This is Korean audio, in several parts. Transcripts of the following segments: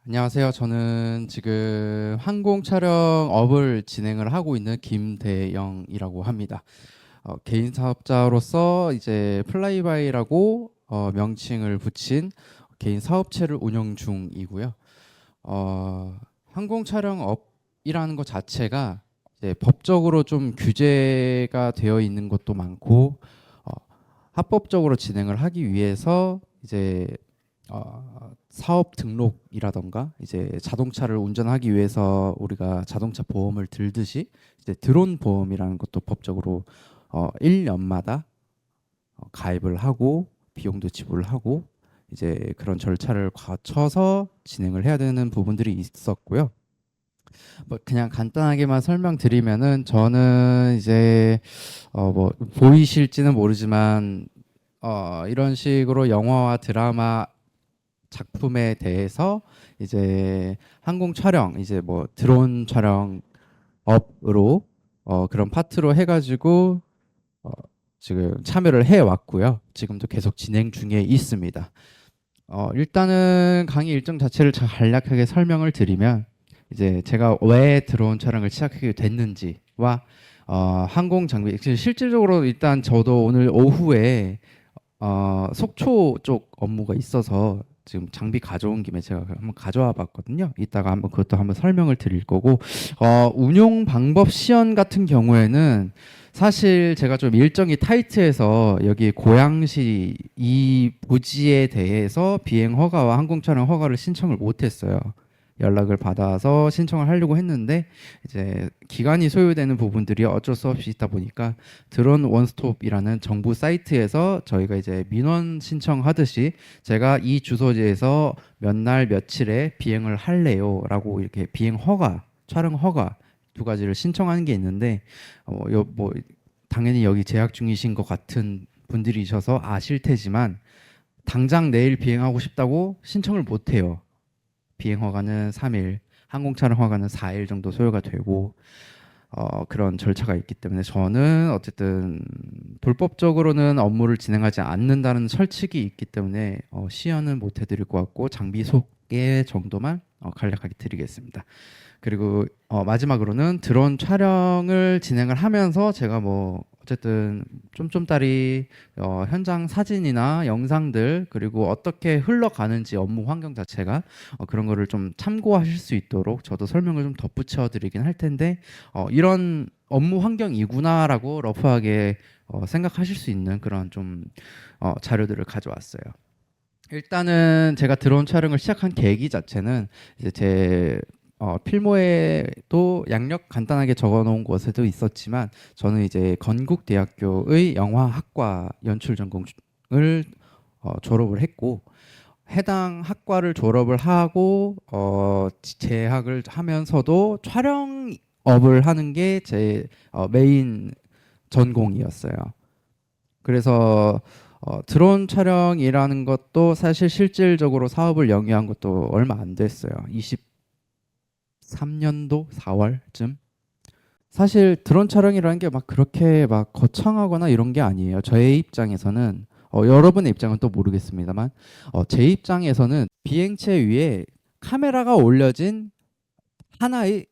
안녕하세요. 저는 지금 항공 촬영업을 진행을 하고 있는 김대영이라고 합니다. 개인 사업자로서 이제 플라이바이라고 명칭을 붙인 개인 사업체를 운영 중이고요. 항공 촬영업이라는 것 자체가 이제 법적으로 좀 규제가 되어 있는 것도 많고 어, 합법적으로 진행을 하기 위해서 이제 사업 등록이라던가 이제 자동차를 운전하기 위해서 우리가 자동차 보험을 들듯이 이제 드론 보험이라는 것도 법적으로 1년마다 가입을 하고 비용도 지불을 하고 이제 그런 절차를 거쳐서 진행을 해야 되는 부분들이 있었고요. 뭐 그냥 간단하게만 설명드리면은 저는 이제 뭐 보이실지는 모르지만 이런 식으로 영화와 드라마 작품에 대해서 이제 항공 촬영 이제 뭐 드론 촬영 업으로 그런 파트로 해가지고 어, 지금 참여를 해 왔고요. 지금도 계속 진행 중에 있습니다. 일단은 강의 일정 자체를 간략하게 설명을 드리면 이제 제가 왜 드론 촬영을 시작하게 됐는지와 항공 장비 실질적으로 일단 저도 오늘 오후에 속초 쪽 업무가 있어서 지금 장비 가져온 김에 제가 한번 가져와 봤거든요. 이따가 한번 그것도 한번 설명을 드릴 거고 운용 방법 시연 같은 경우에는 사실 제가 좀 일정이 타이트해서 여기 고양시 이 부지에 대해서 비행 허가와 항공 촬영 허가를 신청을 못 했어요. 연락을 받아서 신청을 하려고 했는데 이제 기간이 소요되는 부분들이 어쩔 수 없이 있다 보니까 드론 원스톱이라는 정부 사이트에서 저희가 이제 민원 신청하듯이 제가 이 주소지에서 몇 날 며칠에 비행을 할래요라고 이렇게 비행 허가, 촬영 허가 두 가지를 신청하는 게 있는데 뭐 당연히 여기 재학 중이신 것 같은 분들이셔서 아실 테지만 당장 내일 비행하고 싶다고 신청을 못 해요. 비행 허가는 3일, 항공 촬영 허가는 4일 정도 소요가 되고 그런 절차가 있기 때문에 저는 어쨌든 불법적으로는 업무를 진행하지 않는다는 설칙이 있기 때문에 시연은 못 해드릴 것 같고 장비 소개 정도만 간략하게 드리겠습니다. 그리고 마지막으로는 드론 촬영을 진행을 하면서 제가 뭐 어쨌든 쫌쫌따리 현장 사진이나 영상들 그리고 어떻게 흘러가는지 업무 환경 자체가 그런 거를 좀 참고하실 수 있도록 저도 설명을 좀 덧붙여 드리긴 할 텐데 이런 업무 환경이구나라고 러프하게 생각하실 수 있는 그런 좀 자료들을 가져왔어요. 일단은 제가 드론 촬영을 시작한 계기 자체는 이제 제 필모에도 양력 간단하게 적어놓은 곳에도 있었지만 저는 이제 건국대학교의 영화학과 연출 전공을 졸업을 했고 해당 학과를 졸업을 하고 재학을 하면서도 촬영업을 하는 게 제 메인 전공이었어요. 그래서 드론 촬영이라는 것도 사실 실질적으로 사업을 영위한 것도 얼마 안 됐어요. 23년도 4월쯤. 사실 드론 촬영이라는 게 막 그렇게 막 거창하거나 이런 게 아니에요. 저의 입장에서는 여러분의 입장은 또 모르겠습니다만 제 입장에서는 비행체 위에 카메라가 올려진 하나의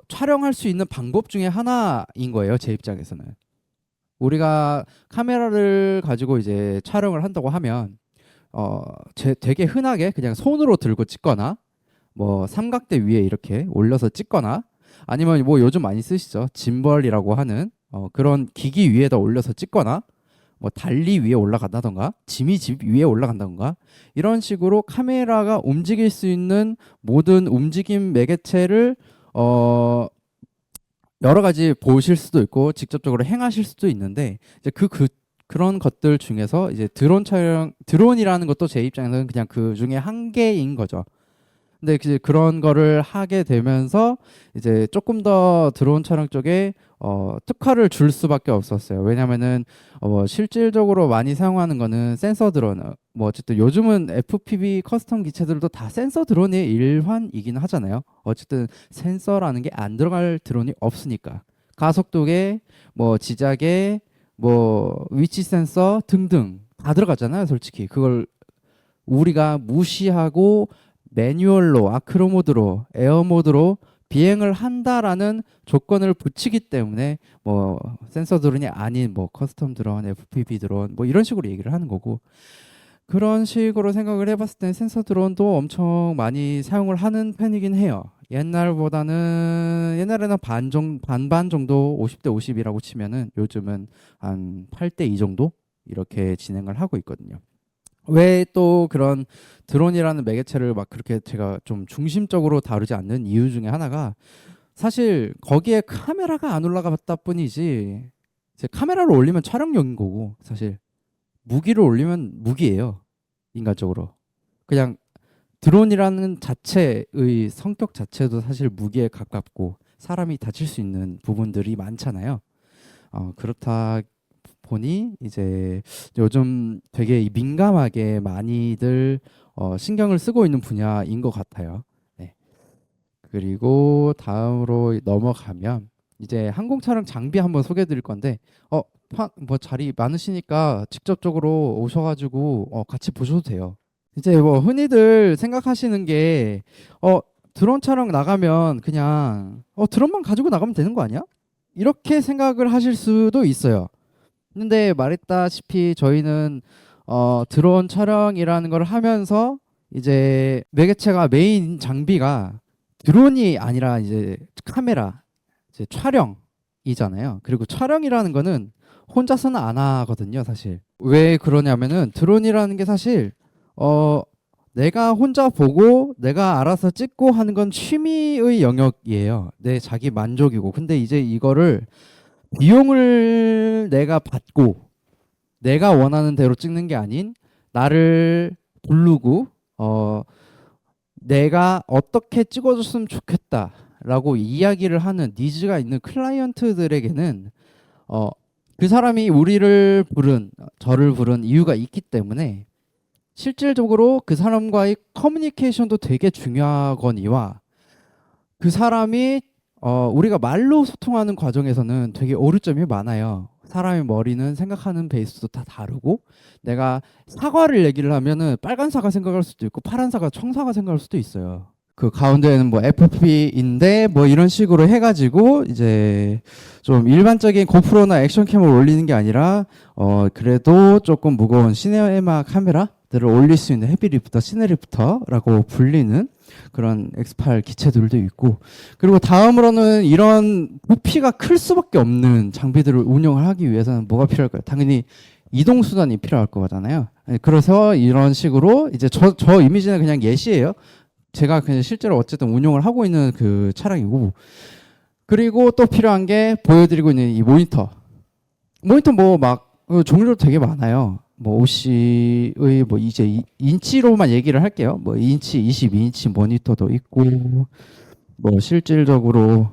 촬영할 수 있는 방법 중에 하나인 거예요. 제 입장에서는. 우리가 카메라를 가지고 이제 촬영을 한다고 하면 되게 흔하게 그냥 손으로 들고 찍거나 뭐 삼각대 위에 이렇게 올려서 찍거나 아니면 뭐 요즘 많이 쓰시죠 짐벌이라고 하는 그런 기기 위에다 올려서 찍거나 뭐 달리 위에 올라간다던가 짐이 집 위에 올라간다던가 이런 식으로 카메라가 움직일 수 있는 모든 움직임 매개체를 어 여러 가지 보실 수도 있고 직접적으로 행하실 수도 있는데 이제 그런 것들 중에서 이제 드론 촬영 드론이라는 것도 제 입장에서는 그냥 그 중에 한 개인 거죠. 근데 이제 그런 거를 하게 되면서 이제 조금 더 드론 촬영 쪽에 특화를 줄 수밖에 없었어요. 왜냐면은 실질적으로 많이 사용하는 거는 센서 드론. 뭐 어쨌든 요즘은 FPV 커스텀 기체들도 다 센서 드론의 일환이긴 하잖아요. 어쨌든 센서라는 게 안 들어갈 드론이 없으니까 가속도계, 뭐 지작에, 뭐 위치 센서 등등 다 들어가잖아요. 솔직히 그걸 우리가 무시하고 매뉴얼로 아크로 모드로 에어 모드로 비행을 한다라는 조건을 붙이기 때문에 뭐 센서 드론이 아닌 뭐 커스텀 드론, FPV 드론 뭐 이런 식으로 얘기를 하는 거고, 그런 식으로 생각을 해봤을 때 센서 드론도 엄청 많이 사용을 하는 편이긴 해요. 옛날에는 반반 정도 50대 50이라고 치면은 요즘은 한 8대 2 정도 이렇게 진행을 하고 있거든요. 왜 또 그런 드론이라는 매개체를 막 그렇게 제가 좀 중심적으로 다루지 않는 이유 중에 하나가, 사실 거기에 카메라가 안 올라갔다 뿐이지, 이제 카메라를 올리면 촬영용인 거고, 사실 무기를 올리면 무기예요. 인간적으로 그냥 드론이라는 자체의 성격 자체도 사실 무기에 가깝고 사람이 다칠 수 있는 부분들이 많잖아요. 그렇다 보니 이제 요즘 되게 민감하게 많이들 신경을 쓰고 있는 분야인 것 같아요. 네. 그리고 다음으로 넘어가면 이제 항공 촬영 장비 한번 소개해 드릴 건데, 뭐 자리 많으시니까 직접적으로 오셔가지고 같이 보셔도 돼요. 이제 뭐 흔히들 생각하시는 게 드론 촬영 나가면 그냥 드론만 가지고 나가면 되는 거 아니야? 이렇게 생각을 하실 수도 있어요. 근데 말했다시피 저희는 드론 촬영이라는 걸 하면서 이제 매개체가 메인 장비가 드론이 아니라 이제 카메라, 이제 촬영이잖아요. 그리고 촬영이라는 거는 혼자서는 안 하거든요, 사실. 왜 그러냐면은 드론이라는 게 사실 내가 혼자 보고 내가 알아서 찍고 하는 건 취미의 영역이에요. 내 자기 만족이고. 근데 이제 이거를 비용을 내가 받고 내가 원하는 대로 찍는 게 아닌, 나를 부르고 내가 어떻게 찍어줬으면 좋겠다라고 이야기를 하는 니즈가 있는 클라이언트들에게는 그 사람이 저를 부른 이유가 있기 때문에 실질적으로 그 사람과의 커뮤니케이션도 되게 중요하거니와, 그 사람이 우리가 말로 소통하는 과정에서는 되게 오류점이 많아요. 사람의 머리는 생각하는 베이스도 다 다르고, 내가 사과를 얘기를 하면은 빨간 사과 생각할 수도 있고 파란 사과, 청사과 생각할 수도 있어요. 그 가운데에는 뭐 FP인데 뭐 이런 식으로 해가지고 이제 좀 일반적인 고프로나 액션캠을 올리는 게 아니라 그래도 조금 무거운 시네마 카메라들을 올릴 수 있는 헤비리프터, 시네리프터라고 불리는 그런 X8 기체들도 있고, 그리고 다음으로는 이런 부피가 클 수밖에 없는 장비들을 운영을 하기 위해서는 뭐가 필요할까요? 당연히 이동수단이 필요할 거잖아요. 그래서 이런 식으로 이제 저 이미지는 그냥 예시예요. 제가 그냥 실제로 어쨌든 운용을 하고 있는 그 차량이고, 그리고 또 필요한 게 보여드리고 있는 이 모니터 뭐 막 종류도 되게 많아요. 뭐 OC의 뭐 이제 인치로만 얘기를 할게요. 뭐 인치, 22인치 모니터도 있고, 뭐 실질적으로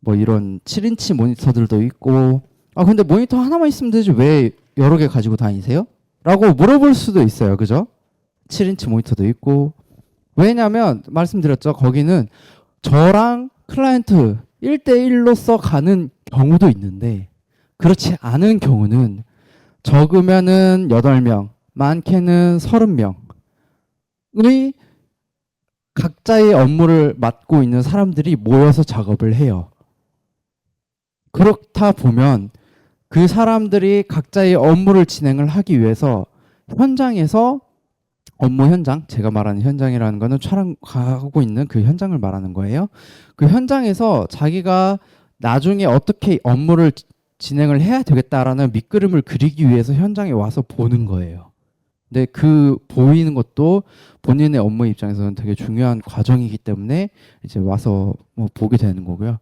뭐 이런 7인치 모니터들도 있고. 근데 모니터 하나만 있으면 되지 왜 여러 개 가지고 다니세요? 라고 물어볼 수도 있어요. 그죠? 7인치 모니터도 있고. 왜냐면 말씀드렸죠. 거기는 저랑 클라이언트 1대1로서 가는 경우도 있는데, 그렇지 않은 경우는 적으면은 8명, 많게는 30명의 각자의 업무를 맡고 있는 사람들이 모여서 작업을 해요. 그렇다 보면 그 사람들이 각자의 업무를 진행을 하기 위해서 현장에서, 업무 현장, 제가 말하는 현장이라는 거는 촬영하고 있는 그 현장을 말하는 거예요. 그 현장에서 자기가 나중에 어떻게 업무를 진행을 해야 되겠다라는 밑그림을 그리기 위해서 현장에 와서 보는 거예요. 근데 그 보이는 것도 본인의 업무 입장에서는 되게 중요한 과정이기 때문에 이제 와서 뭐 보게 되는 거고요.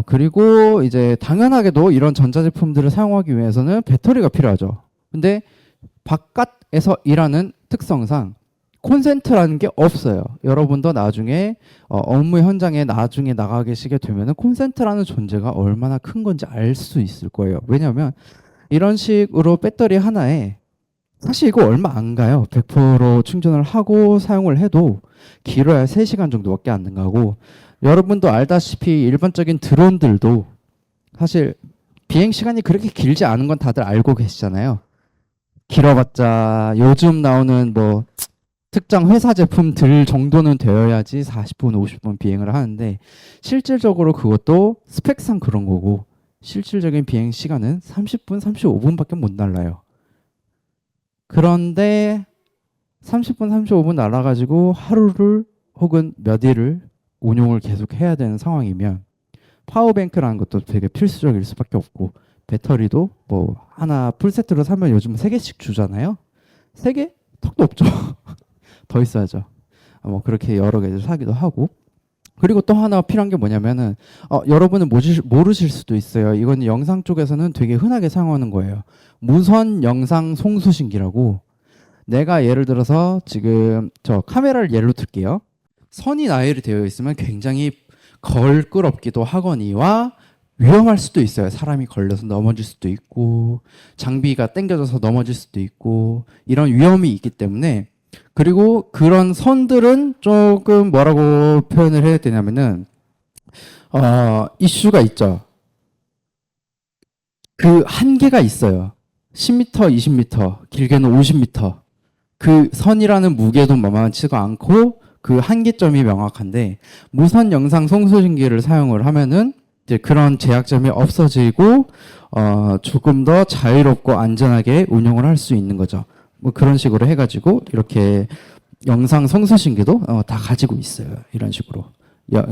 그리고 이제 당연하게도 이런 전자제품들을 사용하기 위해서는 배터리가 필요하죠. 근데 바깥에서 일하는 특성상 콘센트라는 게 없어요. 여러분도 나중에 업무 현장에 나중에 나가 계시게 되면은 콘센트라는 존재가 얼마나 큰 건지 알 수 있을 거예요. 왜냐하면 이런 식으로 배터리 하나에 사실 이거 얼마 안 가요. 100% 충전을 하고 사용을 해도 길어야 3시간 정도밖에 안 가고, 여러분도 알다시피 일반적인 드론들도 사실 비행 시간이 그렇게 길지 않은 건 다들 알고 계시잖아요. 길어봤자 요즘 나오는 뭐 특정 회사 제품들 정도는 되어야지 40분, 50분 비행을 하는데 실질적으로 그것도 스펙상 그런 거고 실질적인 비행 시간은 30분, 35분밖에 못 날라요. 그런데 30분, 35분 날아가지고 하루를 혹은 몇 일을 운용을 계속 해야 되는 상황이면 파워뱅크라는 것도 되게 필수적일 수밖에 없고 배터리도 뭐 하나 풀세트로 사면 요즘 3개씩 주잖아요. 3개? 턱도 없죠. 더 있어야죠. 뭐 그렇게 여러 개를 사기도 하고 그리고 또 하나 필요한 게 뭐냐면은 여러분은 모르실 수도 있어요. 이건 영상 쪽에서는 되게 흔하게 사용하는 거예요. 무선 영상 송수신기라고 내가 예를 들어서 지금 저 카메라를 예로 들게요. 선이 나열이 되어 있으면 굉장히 걸끄럽기도 하거니와 위험할 수도 있어요. 사람이 걸려서 넘어질 수도 있고 장비가 당겨져서 넘어질 수도 있고 이런 위험이 있기 때문에 그리고 그런 선들은 조금 뭐라고 표현을 해야 되냐면은 이슈가 있죠. 그 한계가 있어요. 10m, 20m, 길게는 50m. 그 선이라는 무게도 만만치가 않고 그 한계점이 명확한데 무선 영상 송수신기를 사용을 하면은 이제 그런 제약점이 없어지고 조금 더 자유롭고 안전하게 운영을 할 수 있는 거죠. 뭐 그런 식으로 해가지고 이렇게 영상 송수신기도 다 가지고 있어요. 이런 식으로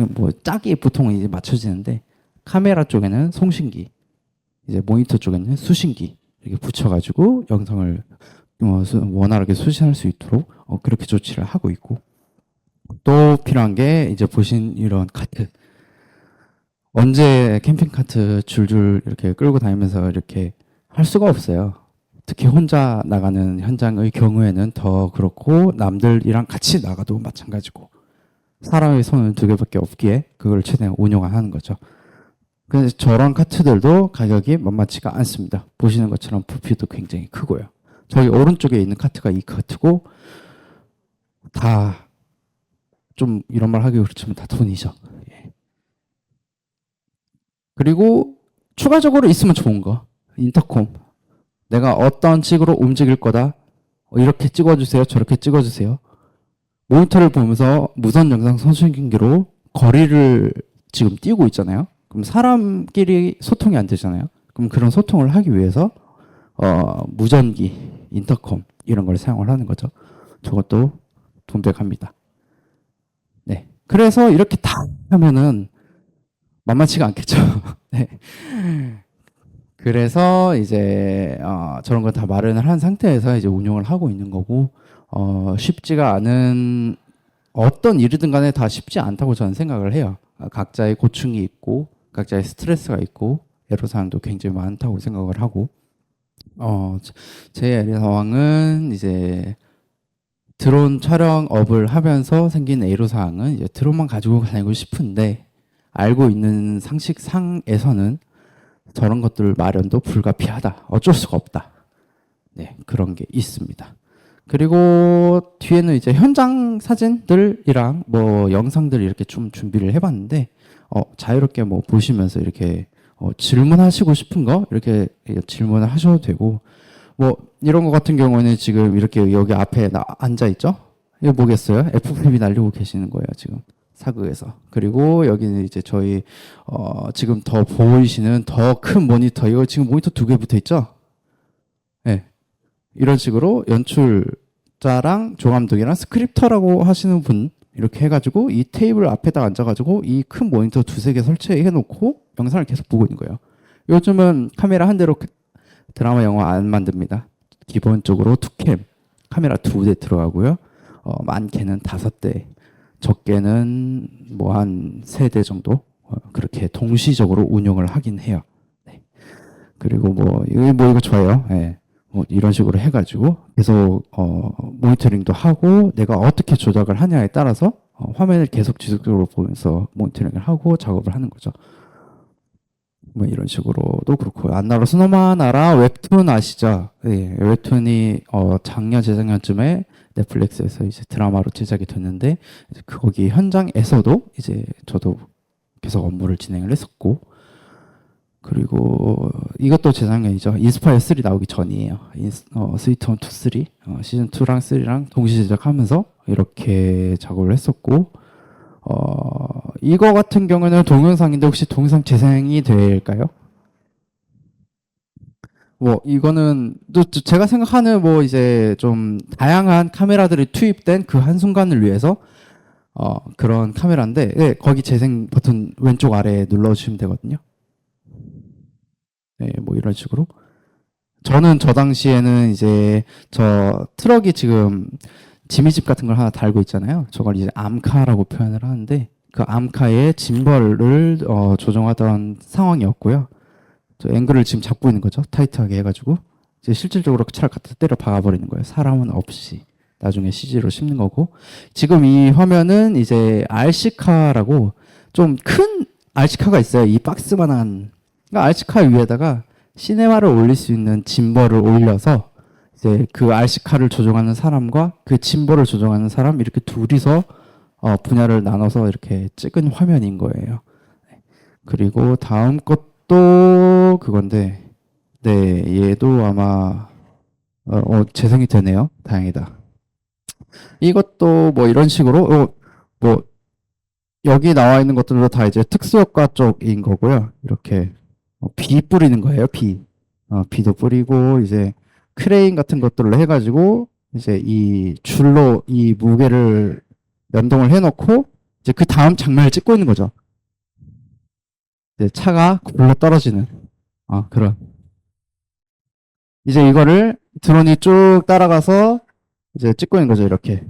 뭐 짝이 보통 이제 맞춰지는데 카메라 쪽에는 송신기, 이제 모니터 쪽에는 수신기 이렇게 붙여가지고 영상을 원활하게 수신할 수 있도록 그렇게 조치를 하고 있고 또 필요한 게 이제 보신 이런 카트. 언제 캠핑 카트 줄줄 이렇게 끌고 다니면서 이렇게 할 수가 없어요. 특히 혼자 나가는 현장의 경우에는 더 그렇고 남들이랑 같이 나가도 마찬가지고 사람의 손은 2개밖에 없기에 그걸 최대한 운용하는 거죠. 그래서 저런 카트들도 가격이 만만치가 않습니다. 보시는 것처럼 부피도 굉장히 크고요. 저기 오른쪽에 있는 카트가 이 카트고 다 좀 이런 말 하기 그렇지만 다 돈이죠. 예. 그리고 추가적으로 있으면 좋은 거 인터콤. 내가 어떤 식으로 움직일 거다. 이렇게 찍어주세요. 저렇게 찍어주세요. 모니터를 보면서 무선 영상 송신기로 거리를 지금 띄우고 있잖아요. 그럼 사람끼리 소통이 안 되잖아요. 그럼 그런 소통을 하기 위해서 무전기, 인터컴 이런 걸 사용을 하는 거죠. 저것도 돈백합니다. 네. 그래서 이렇게 다 하면은 만만치가 않겠죠. 네. 그래서 이제 저런 거 다 마련을 한 상태에서 이제 운용을 하고 있는 거고 쉽지가 않은 어떤 일이든 간에 다 쉽지 않다고 저는 생각을 해요. 각자의 고충이 있고 각자의 스트레스가 있고 애로사항도 굉장히 많다고 생각을 하고 제 애로사항은 이제 드론 촬영업을 하면서 생긴 애로사항은 이제 드론만 가지고 다니고 싶은데 알고 있는 상식상에서는 저런 것들 마련도 불가피하다. 어쩔 수가 없다. 네, 그런 게 있습니다. 그리고 뒤에는 이제 현장 사진들이랑 뭐 영상들 이렇게 좀 준비를 해봤는데 자유롭게 뭐 보시면서 이렇게 질문하시고 싶은 거 이렇게 질문을 하셔도 되고 뭐 이런 거 같은 경우는 지금 이렇게 여기 앞에 앉아 있죠? 이거 뭐겠어요? FPV 날리고 계시는 거예요 지금 사극에서. 그리고 여기는 이제 저희 지금 더 보이시는 더 큰 모니터 이거 지금 모니터 2개 붙어 있죠? 네. 이런 식으로 연출자랑 조감독이랑 스크립터라고 하시는 분 이렇게 해가지고 이 테이블 앞에다 앉아가지고 이 큰 모니터 2-3개 설치해놓고 영상을 계속 보고 있는 거예요. 요즘은 카메라 한 대로 드라마 영화 안 만듭니다. 기본적으로 투캠 카메라 2대 들어가고요. 많게는 5대, 적게는 뭐 한 3대 정도 그렇게 동시적으로 운영을 하긴 해요. 네. 그리고 뭐 이거 좋아요. 네. 뭐 이런 식으로 해가지고 계속 모니터링도 하고 내가 어떻게 조작을 하냐에 따라서 화면을 계속 지속적으로 보면서 모니터링을 하고 작업을 하는 거죠. 뭐 이런 식으로도 그렇고 안나라 스노마나라 웹툰 아시죠? 네, 웹툰이 작년 재작년쯤에 넷플릭스에서 이제 드라마로 제작이 됐는데 이제 거기 현장에서도 이제 저도 계속 업무를 진행을 했었고 그리고 이것도 재작년이죠. 인스파이어 3 나오기 전이에요. 스위트 온 2, 3 시즌 2랑 3랑 동시 제작하면서 이렇게 작업을 했었고 이거 같은 경우는 동영상인데 혹시 동영상 재생이 될까요? 뭐 이거는 또 제가 생각하는 뭐 이제 좀 다양한 카메라들이 투입된 그 한순간을 위해서 그런 카메라인데 네, 거기 재생 버튼 왼쪽 아래에 눌러주시면 되거든요. 네, 뭐 이런 식으로. 저는 저 당시에는 이제 저 트럭이 지금 지미집 같은 걸 하나 달고 있잖아요. 저걸 이제 암카라고 표현을 하는데 그 암카의 짐벌을 조정하던 상황이었고요. 저 앵글을 지금 잡고 있는 거죠. 타이트하게 해가지고 이제 실질적으로 그 차를 갖다 때려 박아버리는 거예요. 사람은 없이. 나중에 CG로 심는 거고 지금 이 화면은 이제 RC카라고 좀 큰 RC카가 있어요. 이 박스만한 그러니까 RC카 위에다가 시네마를 올릴 수 있는 짐벌을 올려서 이제 그 RC카를 조종하는 사람과 그 짐벌을 조종하는 사람 이렇게 둘이서 분야를 나눠서 이렇게 찍은 화면인 거예요. 그리고 다음 것도 그건데, 네, 얘도 아마 재생이 되네요. 다행이다. 이것도 뭐 이런 식으로 뭐 여기 나와 있는 것들도 다 이제 특수효과 쪽인 거고요. 이렇게 비 뿌리는 거예요. 비. 비도 뿌리고 이제 크레인 같은 것들로 해가지고 이제 이 줄로 이 무게를 연동을 해놓고 이제 그 다음 장면을 찍고 있는 거죠. 이제 차가 굴러 떨어지는 그런. 이제 이거를 드론이 쭉 따라가서 이제 찍고 있는 거죠. 이렇게.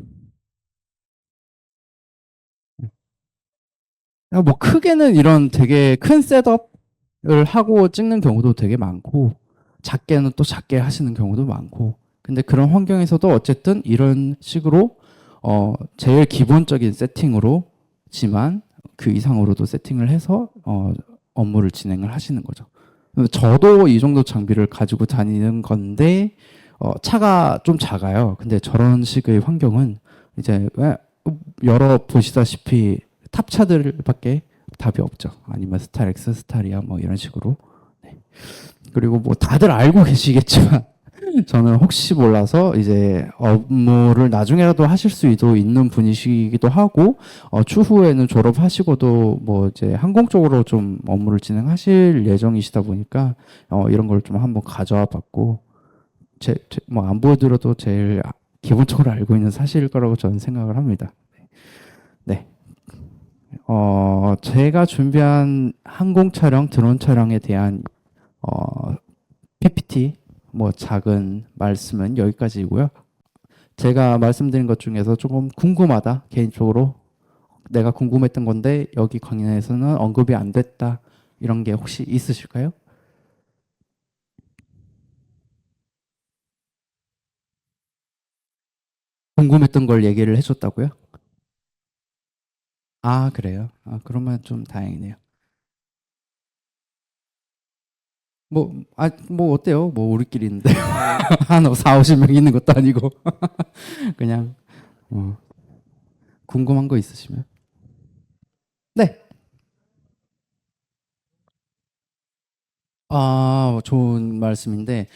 뭐 크게는 이런 되게 큰 셋업을 하고 찍는 경우도 되게 많고 작게는 또 작게 하시는 경우도 많고 근데 그런 환경에서도 어쨌든 이런 식으로 제일 기본적인 세팅으로지만 그 이상으로도 세팅을 해서 업무를 진행을 하시는 거죠. 저도 이 정도 장비를 가지고 다니는 건데 차가 좀 작아요. 근데 저런 식의 환경은 이제 여러 보시다시피 탑차들밖에 답이 없죠. 아니면 스타렉스, 스타리아 뭐 이런 식으로. 네. 그리고 뭐 다들 알고 계시겠지만 저는 혹시 몰라서 이제 업무를 나중에라도 하실 수도 있는 분이시기도 하고 추후에는 졸업하시고도 뭐 이제 항공 쪽으로 좀 업무를 진행하실 예정이시다 보니까 이런 걸 좀 한번 가져와 봤고 뭐 안 보여드려도 제일 기본적으로 알고 있는 사실일 거라고 저는 생각을 합니다. 네. 제가 준비한 항공 촬영, 드론 촬영에 대한 PPT 뭐 작은 말씀은 여기까지이고요. 제가 말씀드린 것 중에서 조금 궁금하다 개인적으로 내가 궁금했던 건데 여기 강연에서는 언급이 안 됐다 이런 게 혹시 있으실까요? 궁금했던 걸 얘기를 해줬다고요? 아 그래요? 그러면 좀 다행이네요. 뭐 어때요? 뭐 우리끼리 있는데 한 4, 50명 있는 것도 아니고 그냥 어, 궁금한 거 있으시면 네. 좋은 말씀인데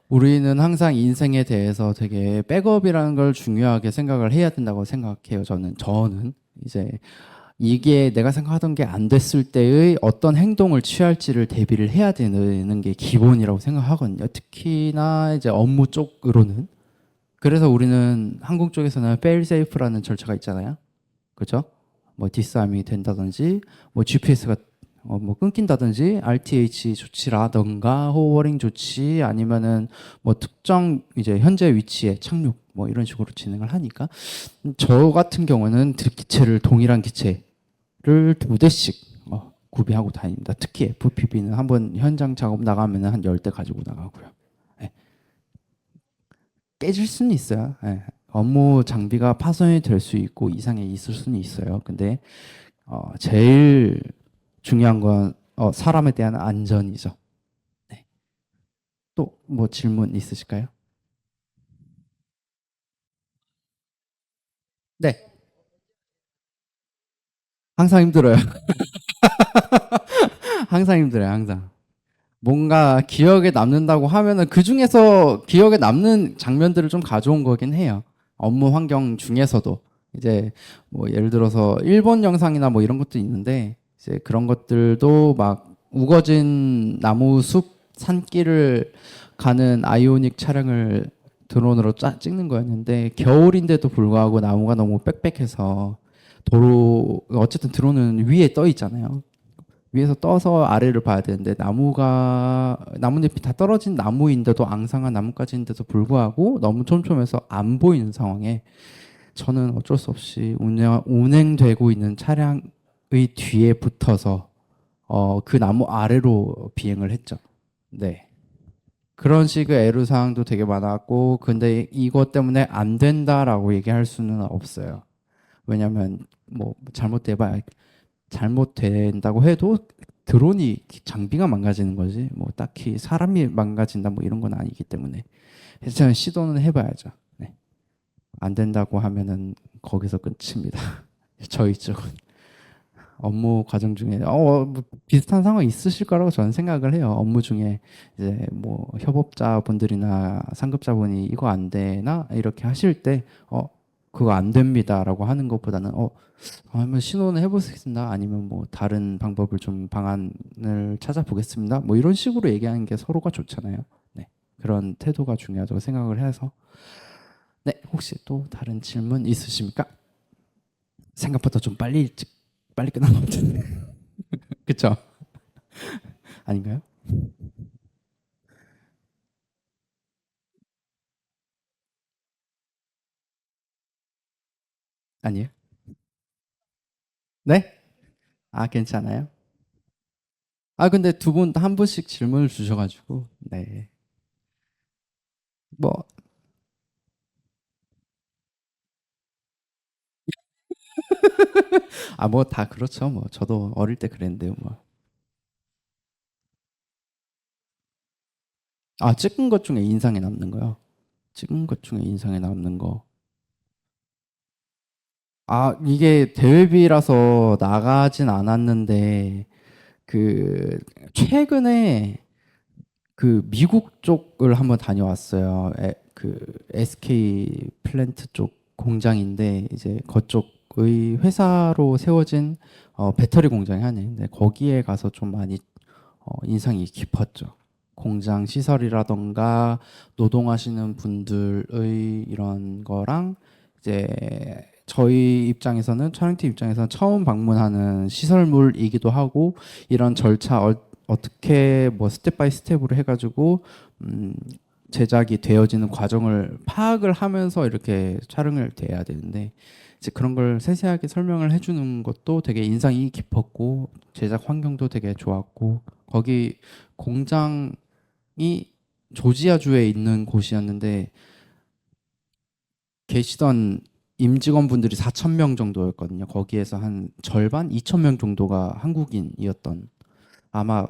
우리는 항상 인생에 대해서 되게 백업이라는 걸 중요하게 생각을 해야 된다고 생각해요. 저는 이제 이게 내가 생각하던 게 안 됐을 때의 어떤 행동을 취할지를 대비를 해야 되는 게 기본이라고 생각하거든요. 특히나 이제 업무 쪽으로는. 그래서 우리는 한국 쪽에서는 fail safe라는 절차가 있잖아요. 그죠? 뭐 디스암이 된다든지 뭐 GPS가 뭐 끊긴다든지 RTH 조치라던가 호버링 조치 아니면은 뭐 특정 이제 현재 위치에 착륙 뭐 이런 식으로 진행을 하니까 저 같은 경우는 기체를 동일한 기체를 두 대씩 구비하고 다닙니다. 특히 FPV는 한번 현장 작업 나가면은 한 10대 가지고 나가고요. 예, 깨질 수는 있어요. 예. 업무 장비가 파손이 될 수 있고 이상이 있을 수는 있어요. 근데 제일 중요한 건 사람에 대한 안전이죠. 네. 또 뭐 질문 있으실까요? 네. 항상 힘들어요. 항상 힘들어요. 항상. 뭔가 기억에 남는다고 하면은 그 중에서 기억에 남는 장면들을 좀 가져온 거긴 해요. 업무 환경 중에서도 이제 뭐 예를 들어서 일본 영상이나 뭐 이런 것도 있는데 이제 그런 것들도 막 우거진 나무 숲 산길을 가는 아이오닉 차량을 드론으로 찍는 거였는데 겨울인데도 불구하고 나무가 너무 빽빽해서 도로 어쨌든 드론은 위에 떠 있잖아요. 위에서 떠서 아래를 봐야 되는데 나뭇잎이 다 떨어진 나무인데도 앙상한 나뭇가지인데도 불구하고 너무 촘촘해서 안 보이는 상황에 저는 어쩔 수 없이 운행되고 있는 차량의 뒤에 붙어서 그 나무 아래로 비행을 했죠. 네. 그런 식의 애로사항도 되게 많았고 근데 이것 때문에 안 된다라고 얘기할 수는 없어요. 왜냐면 뭐 잘못된다고 해도 드론이 장비가 망가지는 거지 뭐 딱히 사람이 망가진다 뭐 이런 건 아니기 때문에 그래서 저는 시도는 해봐야죠. 네. 안 된다고 하면은 거기서 끝입니다. 저희 쪽은 업무 과정 중에 뭐 비슷한 상황 있으실 거라고 저는 생각을 해요. 업무 중에 이제 뭐 협업자분들이나 상급자분이 이거 안 되나 이렇게 하실 때 그거 안 됩니다라고 하는 것보다는 한번 신호는 해보겠습니다. 아니면 뭐 다른 방법을 좀 방안을 찾아보겠습니다. 뭐 이런 식으로 얘기하는 게 서로가 좋잖아요. 네. 그런 태도가 중요하다고 생각을 해서 네. 혹시 또 다른 질문 있으십니까? 생각보다 좀 빨리 끝난 것 같은데. 그쵸? 아닌가요? 아니에요? 네? 아, 괜찮아요? 아, 근데 두 분 한 분씩 질문을 주셔가지고, 네. 뭐, 뭐 다 그렇죠. 뭐, 저도 어릴 때 그랬는데요, 뭐. 아, 찍은 것 중에 인상에 남는 거요? 찍은 것 중에 인상에 남는 거. 이게 대회비라서 나가진 않았는데, 그, 최근에 그 미국 쪽을 한번 다녀왔어요. 그 SK 플랜트 쪽 공장인데 이제 그쪽의 회사로 세워진 배터리 공장이 하나 있는데 거기에 가서 좀 많이 인상이 깊었죠. 공장 시설이라던가 노동하시는 분들의 이런 거랑 이제 저희 입장에서는 촬영팀 입장에서는 처음 방문하는 시설물이기도 하고 이런 절차 어떻게 뭐 스텝 바이 스텝으로 해가지고 음, 제작이 되어지는 과정을 파악을 하면서 이렇게 촬영을 돼야 되는데 이제 그런 걸 세세하게 설명을 해주는 것도 되게 인상이 깊었고 제작 환경도 되게 좋았고 거기 공장이 조지아주에 있는 곳이었는데 계시던 임직원분들이 4천 명 정도였거든요. 거기에서 한 절반 2천 명 정도가 한국인이었던 아마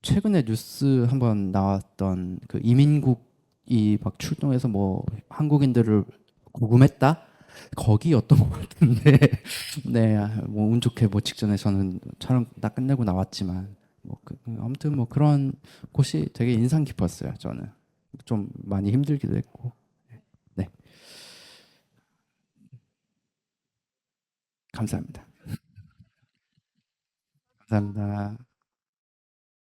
최근에 뉴스 한번 나왔던 그 이민국이 막 출동해서 뭐 한국인들을 구금했다? 거기였던 것 같은데 네, 뭐 운 좋게 뭐 직전에 저는 촬영 다 끝내고 나왔지만 아무튼 뭐 그런 곳이 되게 인상 깊었어요. 저는 좀 많이 힘들기도 했고 네, 감사합니다. 감사합니다.